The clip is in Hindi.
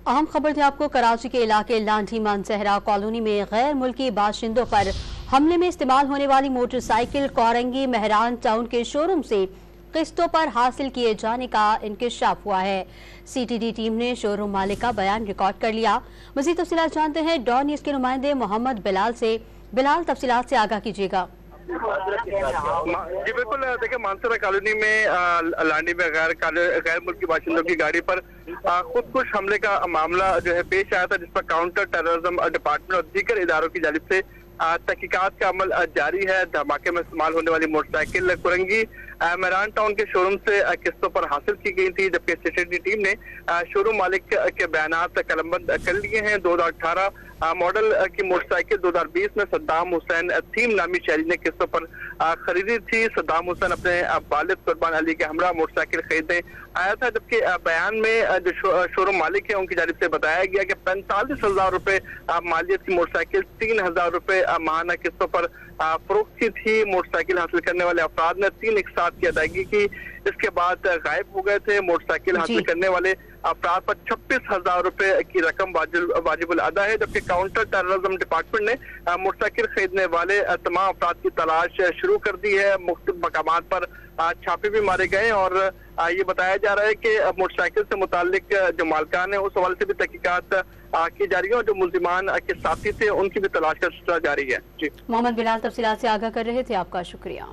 अहम खबर थी आपको। कराची के इलाके लांठी मानसहरा कॉलोनी में गैर मुल्की बाशिंदों पर हमले में इस्तेमाल होने वाली मोटरसाइकिल कोरंगी मेहरान टाउन के शोरूम से किस्तों पर हासिल किए जाने का इंकशाफ हुआ है। सीटीडी टीम ने शोरूम मालिक का बयान रिकॉर्ड कर लिया। मज़ीद तफसीलात जानते हैं डॉन न्यूज़ के नुमाइंदे मोहम्मद बिलाल से। बिलाल, तफसीलात से आगाह कीजिएगा। जी बिल्कुल, देखिए मानसरा कॉलोनी में लांडी में गैर मुल्की बाशिंदों की गाड़ी पर खुदकुश हमले का मामला जो है पेश आया था, जिस पर काउंटर टेररिज्म डिपार्टमेंट और दीगर इदारों की जानिब से तहकीकात का अमल जारी है। धमाके में इस्तेमाल होने वाली मोटरसाइकिल कुरंगी मेहरान टाउन के शोरूम से किस्तों पर हासिल की गई थी, जबकि सीसीटीवी टीम ने शोरूम मालिक के बयानात कलमबंद कर लिए हैं। 2018 मॉडल की मोटरसाइकिल 2020 में सद्दाम हुसैन थीम नामी शहरी ने किस्तों पर खरीदी थी। सद्दाम हुसैन अपने वालिद कुर्बान अली के हमरा मोटरसाइकिल खरीदने आया था, जबकि बयान में जो शोरूम मालिक है उनकी जानिब से बताया गया कि 45,000 रुपए मालियत की मोटरसाइकिल 3,000 रुपए माहाना किस्तों पर फरोख्त की थी। मोटरसाइकिल हासिल करने वाले अफराद ने 3 एक साथ की अदायगी की, इसके बाद गायब हो गए थे। मोटरसाइकिल हासिल करने वाले अफराद पर 26,000 रुपए की रकम वाजिबुल अदा है, जबकि काउंटर टेररिज्म डिपार्टमेंट ने मोटरसाइकिल खरीदने वाले तमाम अफराद की तलाश शुरू कर दी है। मुख्तलिफ मकामात पर छापे भी मारे गए और ये बताया जा रहा है कि मोटरसाइकिल से मुतालिक जो मालकान है उस हवाले से भी तहकीकात की जा रही है और जो मुल्जिमान के साथी थे उनकी भी तलाश का सिलसिला जारी है। जी मोहम्मद बिलाल तफसीलात से आगाह कर रहे थे, आपका शुक्रिया।